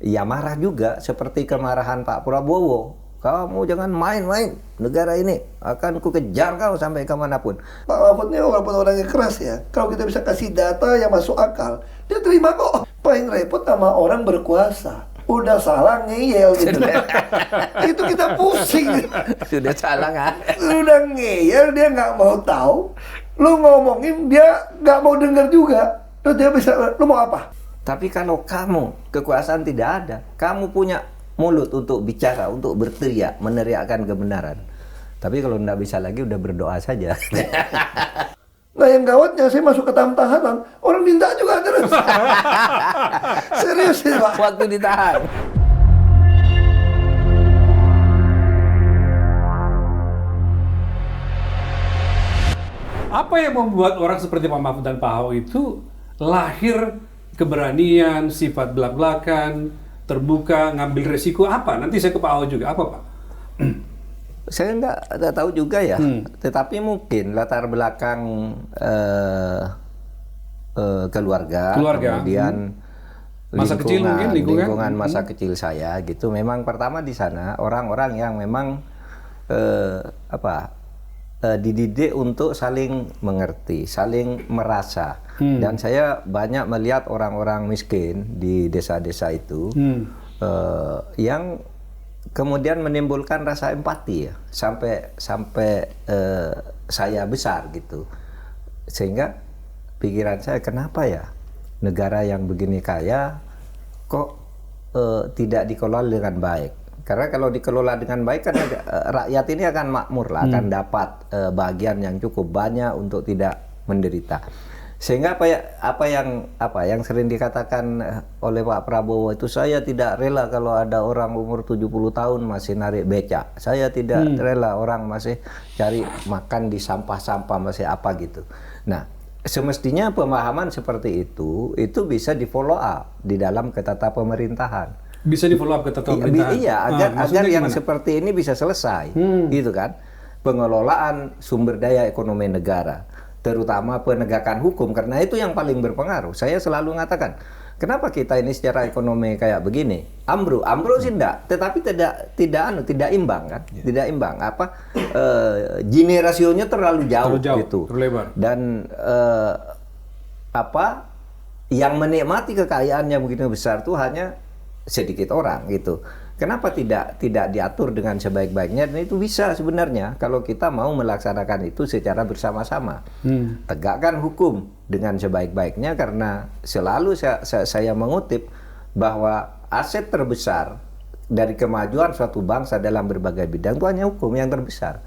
ya marah juga seperti kemarahan Pak Prabowo. Kamu jangan main-main negara ini, akan ku kejar kau sampai kemanapun. Pak Mahfud ini walaupun orangnya keras ya, kalau kita bisa kasih data yang masuk akal, dia terima kok. Paling repot sama orang berkuasa. Udah salah ngeyel gitu. Itu kita pusing. Sudah salah kan? Udah ngeyel, dia nggak mau tahu. Lu ngomongin, dia nggak mau denger juga. Terus dia bisa, lu mau apa? Tapi kalau kamu, kekuasaan tidak ada, kamu punya mulut untuk bicara, untuk berteriak, meneriakkan kebenaran. Tapi kalau nggak bisa lagi, udah berdoa saja. Nah yang gawatnya, saya masuk ke tahanan, orang minta juga terus. Serius ya Pak? Waktu ditahan. Apa yang membuat orang seperti Pak Mahfud dan Pak Ahok itu lahir keberanian, sifat belak-belakan, terbuka, ngambil resiko apa? Nanti saya ke Pak Ahok juga. Apa Pak? Saya nggak tahu juga ya. Tetapi mungkin latar belakang keluarga, kemudian masa kecil mungkin, lingkungan masa kecil saya gitu. Memang pertama di sana orang-orang yang memang dididik untuk saling mengerti, saling merasa. Dan saya banyak melihat orang-orang miskin di desa-desa itu yang kemudian menimbulkan rasa empati ya, sampai saya besar gitu. Sehingga pikiran saya, kenapa ya negara yang begini kaya kok tidak dikelola dengan baik? Karena kalau dikelola dengan baik kan rakyat ini akan makmur lah, akan dapat bagian yang cukup banyak untuk tidak menderita. Sehingga apa yang sering dikatakan oleh Pak Prabowo itu, saya tidak rela kalau ada orang umur 70 tahun masih narik becak. Saya tidak rela orang masih cari makan di sampah-sampah, masih apa gitu. Nah, semestinya pemahaman seperti itu bisa di-follow up di dalam ketata pemerintahan. Bisa di-follow up ketata pemerintahan? Iya, agar yang seperti ini bisa selesai. Gitu kan. Pengelolaan sumber daya ekonomi negara, terutama penegakan hukum, karena itu yang paling berpengaruh. Saya selalu mengatakan, kenapa kita ini secara ekonomi kayak begini? Ambruk sih enggak, tetapi tidak imbang kan? Tidak imbang. Gini rasionya terlalu jauh gitu. Terlebar. Dan yang menikmati kekayaannya begitu besar tuh hanya sedikit orang gitu. Kenapa tidak diatur dengan sebaik-baiknya? Dan itu bisa sebenarnya kalau kita mau melaksanakan itu secara bersama-sama. Tegakkan hukum dengan sebaik-baiknya, karena selalu saya mengutip bahwa aset terbesar dari kemajuan suatu bangsa dalam berbagai bidang itu hanya hukum yang terbesar.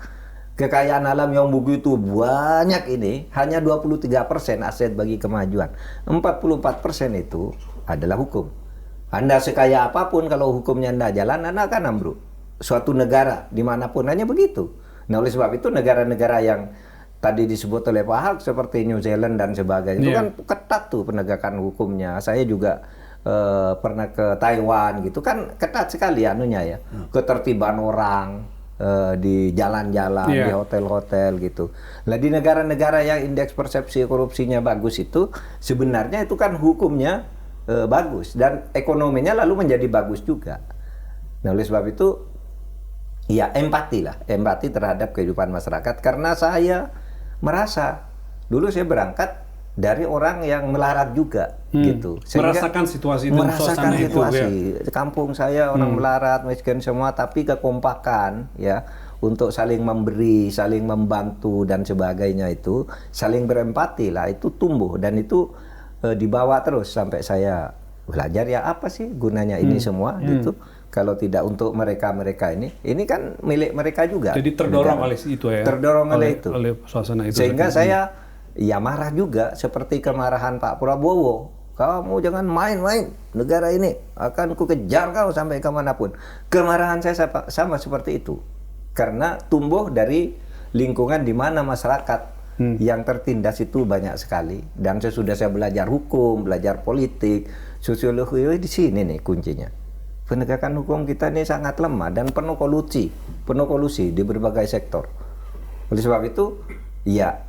Kekayaan alam yang begitu banyak ini hanya 23% aset bagi kemajuan. 44% itu adalah hukum. Anda sekaya apapun, kalau hukumnya Anda jalan, Anda akan ambruk. Suatu negara dimanapun hanya begitu. Nah, oleh sebab itu negara-negara yang tadi disebut oleh Pak Ahok seperti New Zealand dan sebagainya itu kan ketat tuh penegakan hukumnya. Saya juga pernah ke Taiwan gitu kan, ketat sekali anunya ya. Ketertiban orang di jalan-jalan, di hotel-hotel gitu. Nah, di negara-negara yang indeks persepsi korupsinya bagus itu sebenarnya itu kan hukumnya bagus dan ekonominya lalu menjadi bagus juga. Nah, oleh sebab itu ya empati terhadap kehidupan masyarakat, karena saya merasa dulu saya berangkat dari orang yang melarat juga gitu. Merasakan situasi itu, merasakan situasi. Itu, ya. Kampung saya orang melarat, miskin semua, tapi kekompakan ya untuk saling memberi, saling membantu dan sebagainya, itu saling berempati lah, itu tumbuh dan itu dibawa terus sampai saya belajar ya apa sih gunanya ini semua gitu. Kalau tidak untuk mereka ini kan milik mereka juga. Jadi terdorong oleh itu ya. Terdorong oleh itu. Oleh suasana itu. Sehingga saya ya marah juga seperti kemarahan Pak Prabowo. Kamu jangan main-main negara ini, akan ku kejar kau sampai kemanapun. Kemarahan saya sama seperti itu. Karena tumbuh dari lingkungan di mana masyarakat yang tertindas itu banyak sekali. Dan sesudah saya belajar hukum, belajar politik, sosiologi, di sini nih kuncinya. Penegakan hukum kita ini sangat lemah dan penuh kolusi di berbagai sektor. Oleh sebab itu, ya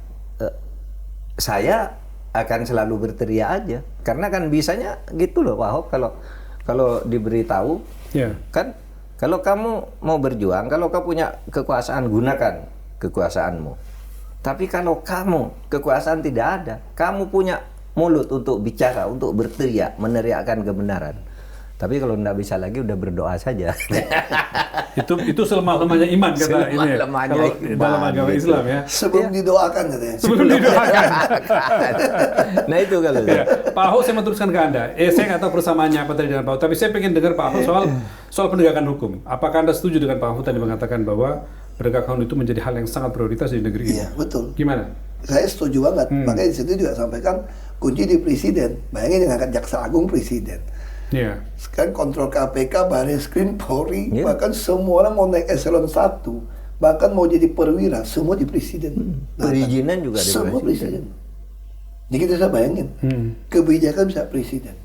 saya akan selalu berteriak aja. Karena kan bisanya gitu loh Pak Ahok, kalau kalau diberitahu, Ya. kan kalau kamu mau berjuang, kalau kamu punya kekuasaan, gunakan kekuasaanmu. Tapi kalau kamu kekuasaan tidak ada, kamu punya mulut untuk bicara, untuk berteriak, meneriakkan kebenaran. Tapi kalau tidak bisa lagi, udah berdoa saja. Itu selemah-lemahnya iman kata ini. Ya. Selemah-lemahnya Kalau iman, dalam agama gitu. Islam ya. Sebelum didoakan katanya. Sebelum didoakan. Nah itu kalau Ya, Pak Ahok saya meneruskan ke Anda. Saya nggak tahu persamaannya apa tadi dengan Pak Ahok, tapi saya pengen dengar Pak Ahok soal penegakan hukum. Apakah Anda setuju dengan Pak Ahok tadi mengatakan bahwa penegakan hukum itu menjadi hal yang sangat prioritas di negeri ini? Iya, betul. Gimana? Saya setuju banget. Makanya di situ juga sampaikan kunci di presiden. Bayangin yang angkat jaksa agung presiden. Iya. Sekarang kontrol KPK, Barreskrim, Polri, Iya. bahkan semua orang mau naik eselon 1, bahkan mau jadi perwira, semua di presiden. perizinan juga di Semua presiden. presiden. Jadi kita bisa bayangin, Hmm. kebijakan bisa presiden.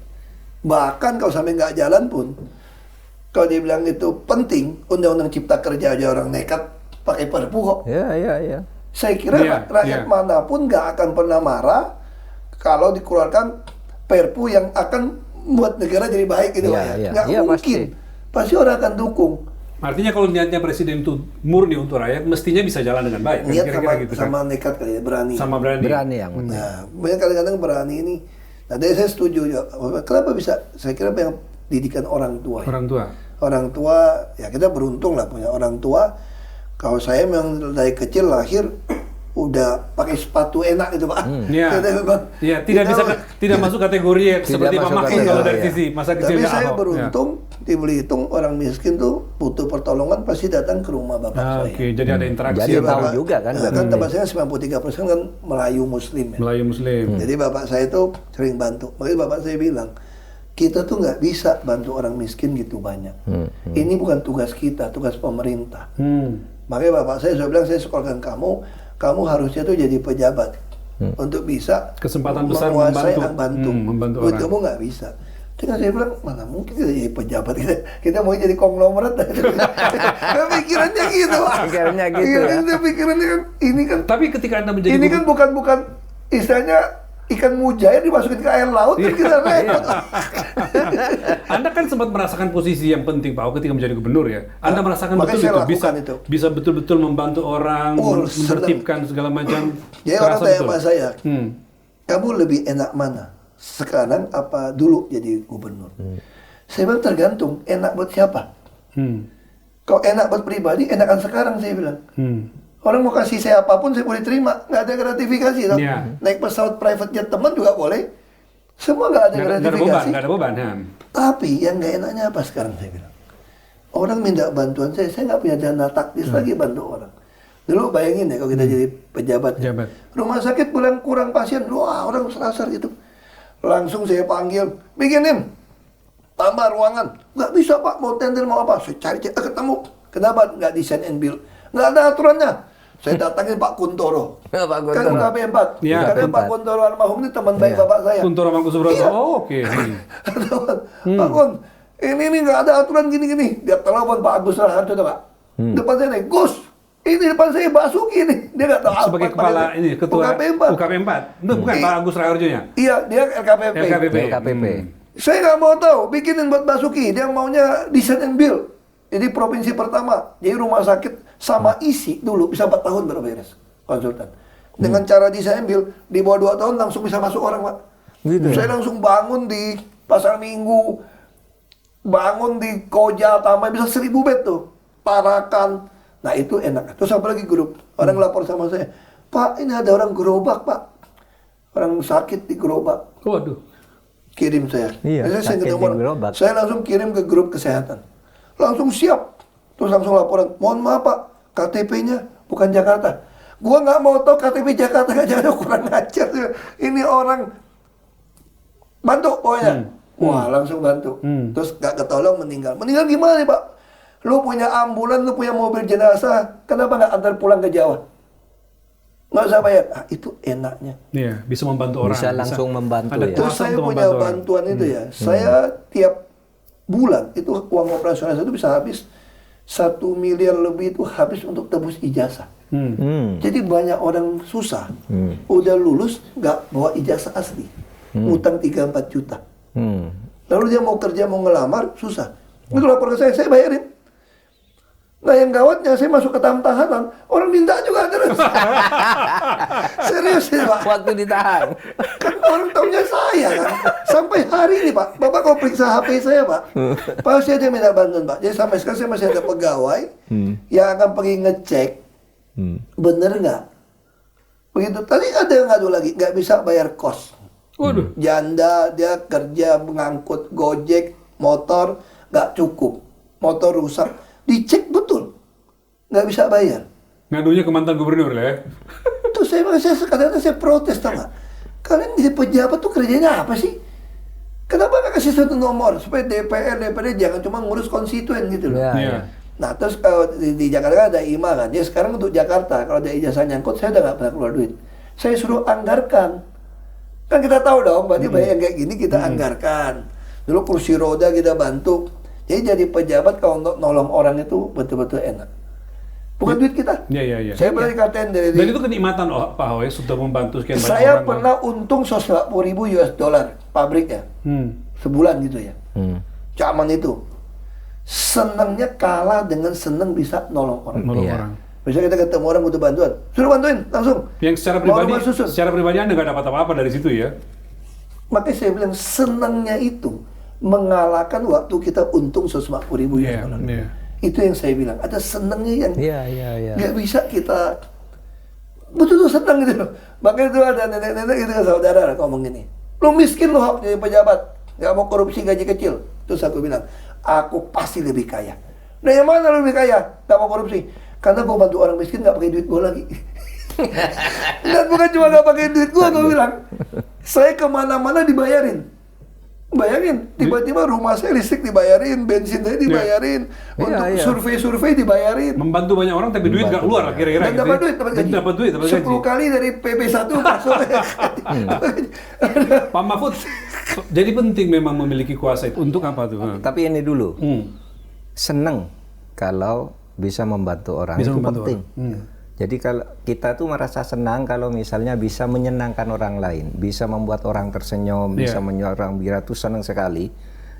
Bahkan kalau sampai nggak jalan pun, kalau dia bilang itu penting, undang-undang cipta kerja aja orang nekat pakai perpu kok. Ya. Saya kira Iya, rakyat iya. manapun nggak akan pernah marah kalau dikeluarkan perpu yang akan buat negara jadi baik gitu Iya, Pak, ya. iya. Nggak Iya, mungkin. Pasti orang akan dukung. Artinya kalau niatnya presiden itu murni untuk rakyat, mestinya bisa jalan dengan baik. Kan? Niat Kira-kira sama, gitu, sama kan? nekat kali ya, berani. Sama berani. Berani yang penting. Nah, banyak kadang-kadang berani ini. Nah, dari saya setuju juga. Kenapa bisa? Saya kira yang didikan orang tua. Orang tua. Orang tua, ya kita beruntung lah punya orang tua. Kalau saya memang dari kecil lahir udah pakai sepatu enak gitu Pak. Iya. Kita memang- Iya, tidak kita- bisa tidak masuk kategori yang Tidak seperti Pak masuk Mahfud kategori, kalau dari iya. sisi masa Tapi kecilnya saya Ahok. beruntung di Belitung orang miskin tuh butuh pertolongan pasti datang ke rumah bapak Ah, saya. Oke, jadi ada interaksi. Jadi ya, tahu Pak. juga kan, Nah, berarti. kan tempat saya 93% kan Melayu Muslim ya. Melayu Muslim. Jadi bapak saya itu sering bantu. Makanya bapak saya bilang, kita tuh nggak bisa bantu orang miskin gitu banyak. Ini bukan tugas kita, tugas pemerintah. Makanya bapak saya bilang, saya sekolahkan kamu harusnya tuh jadi pejabat untuk bisa Kesempatan besar menguasai membantu. Membantu Buat orang. kamu nggak bisa. Dengan saya bilang, mana mungkin kita jadi pejabat, kita mau jadi konglomerat. Pikirannya gitu Pak. Pikirannya gitu ya. Pikirannya kan, ini kan Tapi ketika Anda menjadi ini kan bukan istilahnya ikan mujair dimasukin ke air laut kan kita repot. Anda kan sempat merasakan posisi yang penting Pak Ahok ketika menjadi gubernur ya. Anda merasakan Makanya betul saya itu bisa lakukan itu. bisa betul-betul membantu orang, Oh, menertibkan segala macam. Jadi orang Terasa tanya betul. sama saya, Hmm. kamu lebih enak mana? Sekarang apa dulu jadi gubernur? Saya bilang tergantung, enak buat siapa? Hmm. Kalau enak buat pribadi, enakan sekarang saya bilang. Hmm. Orang mau kasih saya apapun saya boleh terima, nggak ada gratifikasi. Toh. Iya. Naik pesawat private jet teman juga boleh. Semua nggak ada Nggak ada beban, gratifikasi. nggak ada beban. Ya. Tapi yang nggak enaknya apa sekarang saya bilang? Orang minta bantuan saya nggak punya dana taktis lagi bantu orang. Dulu bayangin ya kalau kita jadi pejabat. ya. Pejabat. Rumah sakit bilang kurang pasien, wah orang serasar gitu. Langsung saya panggil, bikinin, tambah ruangan. Nggak bisa Pak, mau tender mau apa? Saya cari ketemu. Kenapa nggak desain and build? Nggak ada aturannya. Saya datangin Pak Kuntoro. Ya, Pak Kan Kuntoro. UKP 4. Iya, Karena UKP Pak 4. Kuntoro almarhum ini teman baik bapak saya. Kuntoro Mangkusubroto. Iya. Oh, oke. Pak Kun, ini nggak ada aturan gini-gini. Dia telepon Pak Agus Raharjo tuh Pak. Depan saya nih, Gus, ini depan saya Basuki nih. Dia nggak tahu Sebagai apa. kepala ini ketua UKP 4. UKP 4. Itu bukan Pak Agus Raharjo ya? Iya, dia LKPP. LKPP. LKPP. Saya nggak mau tahu, bikinin buat Basuki. Dia maunya desain and build. Jadi provinsi pertama, jadi rumah sakit sama isi dulu bisa 4 tahun baru beres konsultan. Dengan cara desain and build, di bawah 2 tahun langsung bisa masuk orang Pak. Gitu. Saya langsung bangun di Pasar Minggu, bangun di Koja, Tamai, bisa 1000 bed tuh. Parakan. Nah itu enak. Terus apa lagi grup? Orang lapor sama saya, Pak ini ada orang gerobak Pak. Orang sakit di gerobak. Waduh. Kirim saya. Iya, Biasanya saya sakit ketemu di orang. gerobak. Saya langsung kirim ke grup kesehatan. Langsung siap. Terus langsung laporan, mohon maaf Pak, KTP-nya bukan Jakarta. Gua nggak mau tahu KTP Jakarta, nggak jadi kurang ajar. Ini orang bantu pokoknya. Wah langsung bantu. Terus nggak ketolong meninggal. Meninggal gimana nih Pak? Lu punya ambulan, lu punya mobil jenazah, kenapa nggak antar pulang ke Jawa? Nggak usah bayar. Ah, itu enaknya. Iya, bisa membantu orang. Bisa langsung membantu ada ya. Terus kuasa saya untuk punya membantu orang. bantuan itu ya. Saya tiap bulan itu uang operasional saya itu bisa habis 1 miliar lebih itu habis untuk tebus ijazah. Jadi banyak orang susah, udah lulus nggak bawa ijazah asli, utang 3-4 juta. Lalu dia mau kerja, mau ngelamar, susah. Itu lapor ke saya bayarin. Nah yang gawatnya, saya masuk ke tahanan, orang minta juga terus. Serius ya Pak. Waktu ditahan. Kan orang taunya saya kan. Sampai hari ini Pak, Bapak kalau periksa HP saya Pak, pasti ada yang minta bantuan Pak. Jadi sampai sekarang saya masih ada pegawai yang akan pergi ngecek, bener nggak? Begitu. Tadi ada yang ngadu lagi, nggak bisa bayar kos. Waduh. Janda, dia kerja mengangkut Gojek, motor, nggak cukup. Motor rusak, dicek betul. Nggak bisa bayar. Ngadunya ke mantan gubernur lah ya. Tuh saya kadang-kadang saya protes tau nggak? Kalian di pejabat tuh kerjanya apa sih? Kenapa nggak kasih satu nomor supaya DPD jangan cuma ngurus konstituen gitu loh. Ya, Iya. ya. Nah terus kalau di Jakarta kan ada IMA kan. Dia sekarang untuk Jakarta kalau ada ijazah nyangkut saya udah nggak pernah keluar duit. Saya suruh anggarkan. Kan kita tahu dong, berarti bayar yang kayak gini kita anggarkan. Dulu kursi roda kita bantu. Jadi jadi pejabat kalau untuk nolong orang itu betul-betul enak. Bukan duit kita. Iya. Saya pernah dikatain dari Dan itu kenikmatan Pak Ahoy sudah membantu sekian banyak saya orang. pernah untung 140.000 US dollar pabriknya sebulan gitu ya. Zaman itu senangnya kalah dengan senang bisa nolong orang. Nolong Iya. orang. Misalnya kita ketemu orang butuh bantuan, suruh bantuin langsung. Yang secara Mau pribadi, rumah susun. secara pribadi Anda nggak dapat apa-apa dari situ ya. Makanya saya bilang senangnya itu mengalahkan waktu kita untung 140.000 US Iya, dollar. iya. Itu yang saya bilang. Ada senangnya yang Iya. nggak bisa kita betul-betul senang gitu loh. Makanya itu ada nenek-nenek gitu kan saudara ngomong gini, lu miskin lu Hok, jadi pejabat, nggak mau korupsi gaji kecil. Terus aku bilang, aku pasti lebih kaya. Nah yang mana lu lebih kaya? Nggak mau korupsi. Karena gua bantu orang miskin nggak pakai duit gua lagi. Dan bukan cuma nggak pakai duit gua bilang, saya kemana-mana dibayarin. Bayangin, tiba-tiba rumah saya listrik dibayarin, bensin saya dibayarin, untuk Iya. survei-survei dibayarin. Membantu banyak orang tapi duit nggak keluar kira-kira. Dan gitu dapat ya. duit, dapat Dan gaji. dapat duit, dapat gaji. 10 kali dari PP1 masuk. Pak Mahfud, jadi penting memang memiliki kuasa itu. Untuk apa tuh? Tapi ini dulu, Hmm. seneng kalau bisa membantu orang Bisa itu membantu penting. orang. Jadi kalau kita tuh merasa senang kalau misalnya bisa menyenangkan orang lain, bisa membuat orang tersenyum, bisa membuat orang bira tuh senang sekali.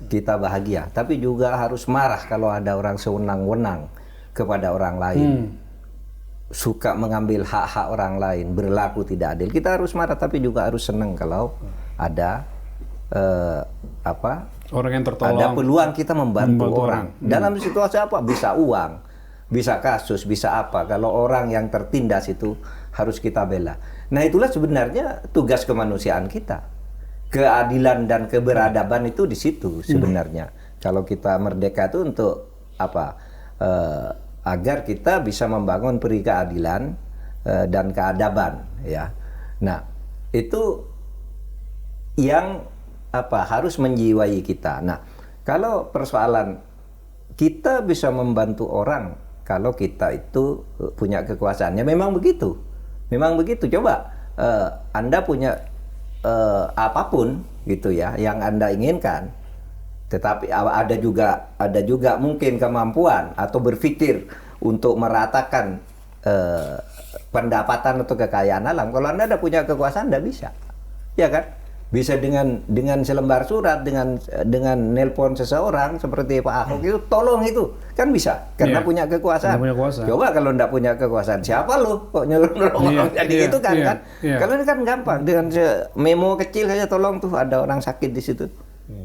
Kita bahagia. Tapi juga harus marah kalau ada orang sewenang-wenang kepada orang lain. Suka mengambil hak-hak orang lain, berlaku tidak adil. Kita harus marah tapi juga harus senang kalau ada Orang yang tertolong. ada peluang kita membantu Membantu orang. orang. Dalam situasi apa? Bisa uang, bisa kasus, bisa apa. Kalau orang yang tertindas itu harus kita bela. Nah itulah sebenarnya tugas kemanusiaan kita. Keadilan dan keberadaban itu di situ sebenarnya. Kalau kita merdeka itu untuk apa? Agar kita bisa membangun peri keadilan dan keadaban, ya. Nah itu yang apa harus menjiwai kita. Nah, kalau persoalan kita bisa membantu orang kalau kita itu punya kekuasaannya, memang begitu. Memang begitu. Coba Anda punya apapun gitu ya yang Anda inginkan. Tetapi ada juga mungkin kemampuan atau berpikir untuk meratakan pendapatan atau kekayaan alam. Kalau Anda ada punya kekuasaan, Anda bisa. Ya kan? Bisa dengan selembar surat, dengan nelpon seseorang seperti Pak Ahok itu, tolong itu kan bisa karena punya kekuasaan. Punya kuasa. Coba kalau ndak punya kekuasaan, siapa lu kok nyuruh orang jadi itu kan? Kalau ini kan gampang dengan memo kecil saja, tolong tuh ada orang sakit di situ,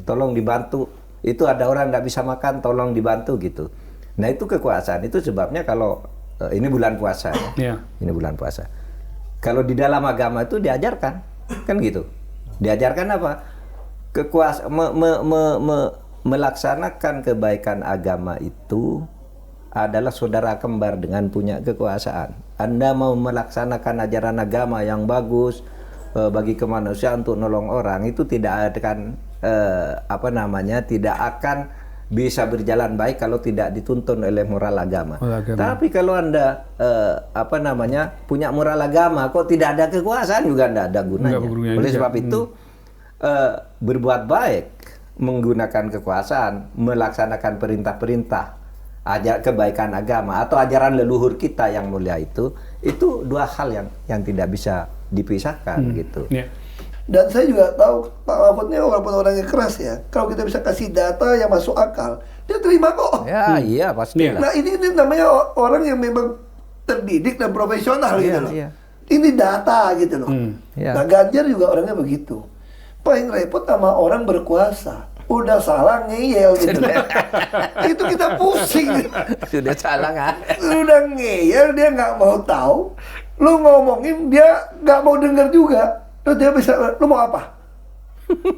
tolong dibantu. Itu ada orang ndak bisa makan, tolong dibantu gitu. Nah itu kekuasaan. Itu sebabnya kalau ini bulan puasa ya. Ini bulan puasa. Kalau di dalam agama itu diajarkan kan gitu. Diajarkan apa? Melaksanakan kebaikan agama itu adalah saudara kembar dengan punya kekuasaan. Anda mau melaksanakan ajaran agama yang bagus bagi kemanusiaan untuk nolong orang, itu tidak akan tidak akan bisa berjalan baik kalau tidak dituntun oleh moral agama. Tapi kalau Anda punya moral agama kok tidak ada kekuasaan, juga tidak ada gunanya. Oleh sebab itu berbuat baik, menggunakan kekuasaan, melaksanakan perintah-perintah kebaikan agama atau ajaran leluhur kita yang mulia itu dua hal yang tidak bisa dipisahkan gitu. Dan saya juga tahu Pak Mahfud ini walaupun orangnya keras ya, kalau kita bisa kasih data yang masuk akal, dia terima kok. Ya, iya pasti. Nah ini namanya orang yang memang terdidik dan profesional Iya, gitu loh. iya. Ini data gitu loh. Iya. Nah Ganjar juga orangnya begitu. Paling repot sama orang berkuasa. Udah salah ngeyel gitu. Itu kita pusing. Sudah salah kan? Udah ngeyel dia nggak mau tahu. Lu ngomongin dia nggak mau denger juga. Terus dia bisa, lu mau apa?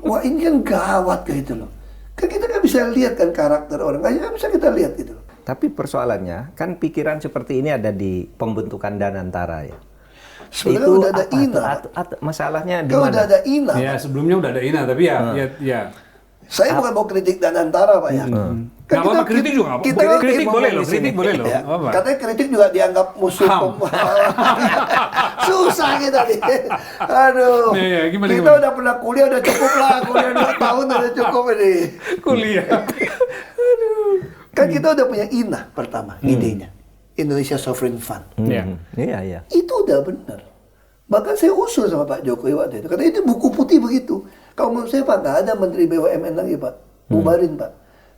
Wah ini kan gawat gitu loh. Kan kita kan bisa lihat kan karakter orang. Kan bisa kita lihat gitu loh. Tapi persoalannya kan pikiran seperti ini ada di pembentukan Danantara ya. Sebenarnya Itu udah ada apa INA. masalahnya di Kan mana? udah ada INA. Ya sebelumnya udah ada INA tapi ya. Saya bukan mau kritik Danantara Pak ya. Nggak apa-apa, kritik juga nggak apa-apa. Kritik boleh loh, kritik boleh loh. Ya, Nggak apa-apa. katanya kritik juga dianggap musuh. Ham. Susah kita nih. Aduh. Ya, gimana, kita gimana? udah pernah kuliah, udah cukup lah. Kuliah 2 tahun udah cukup ini. Kuliah. Kan kita udah punya INA pertama, idenya. Indonesia Sovereign Fund. Ya. Iya, iya. Itu udah benar. Bahkan saya usul sama Pak Jokowi waktu itu. Karena itu buku putih begitu. Kalau menurut saya Pak, nggak ada Menteri BUMN lagi Pak. Bubarin Pak.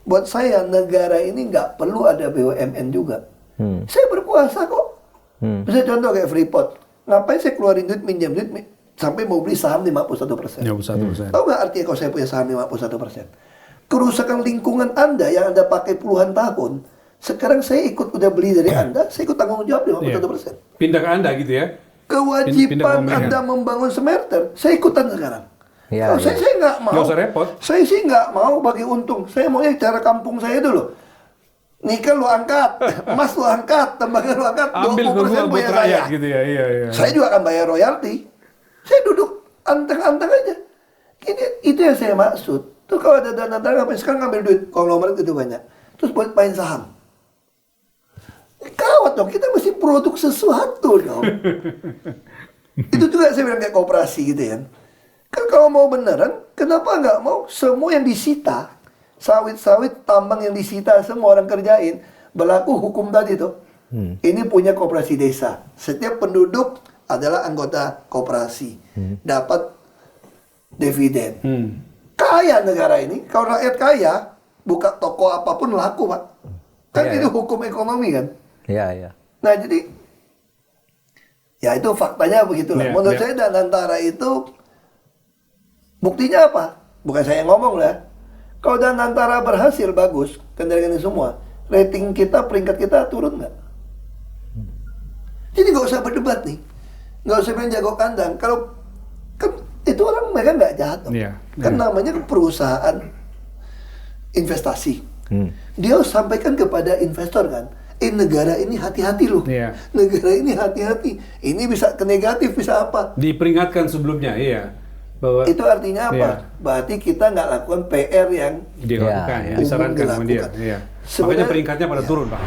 Buat saya, negara ini nggak perlu ada BUMN juga. Saya berkuasa kok. Misalnya contoh kayak Freeport. Ngapain saya keluarin duit, minjam duit, sampai mau beli saham 51%. Ya, 1%. Tahu nggak artinya kalau saya punya saham 51%? Kerusakan lingkungan Anda yang Anda pakai puluhan tahun, sekarang saya ikut udah beli dari Anda, saya ikut tanggung jawab 51%. Pindah ke Anda gitu ya. Kewajiban Pindah ke Anda membangun smelter, saya ikutan sekarang. Ya, Kalau ya. saya nggak mau. Nggak usah repot. Saya sih nggak mau bagi untung. Saya maunya cara kampung saya dulu. Nikel lu angkat, emas lu angkat, tembaga lu angkat, Ambil 20% keluar buat punya rakyat saya. gitu ya. Iya, iya. Saya juga akan bayar royalti. Saya duduk anteng-anteng aja. Itu yang saya maksud. Tuh kalau ada dana ngapain sekarang ngambil duit konglomerat itu banyak. Terus buat main saham. Kawat dong, kita mesti produk sesuatu dong. Itu juga saya bilang kayak koperasi gitu ya. Kan kalau mau beneran, kenapa nggak mau semua yang disita, sawit-sawit, tambang yang disita, semua orang kerjain, berlaku hukum tadi tuh. Ini punya koperasi desa. Setiap penduduk adalah anggota koperasi. Dapat dividen. Kaya negara ini. Kalau rakyat kaya, buka toko apapun laku, Pak. Kan Iya, itu iya. hukum ekonomi kan. Iya, iya. Nah jadi, ya itu faktanya begitulah. Iya, Menurut iya. saya Danantara itu, buktinya apa? Bukan saya yang ngomong lah. Kalau Danantara berhasil bagus, kendalikan ini semua, rating kita, peringkat kita turun nggak? Jadi nggak usah berdebat nih, nggak usah main jago kandang. Kalau kan itu orang mereka nggak jahat dong. Iya, Kan iya. namanya perusahaan investasi. Dia harus sampaikan kepada investor kan, negara ini hati-hati loh. Iya. Negara ini hati-hati. Ini bisa ke negatif, bisa apa? Diperingatkan sebelumnya, iya. Bahwa Itu artinya apa? Iya. Berarti kita nggak lakukan PR yang dilakukan, Iya, ya, disarankan sama dia. dilakukan. Iya. Sebenarnya- Makanya peringkatnya pada iya. turun, Pak.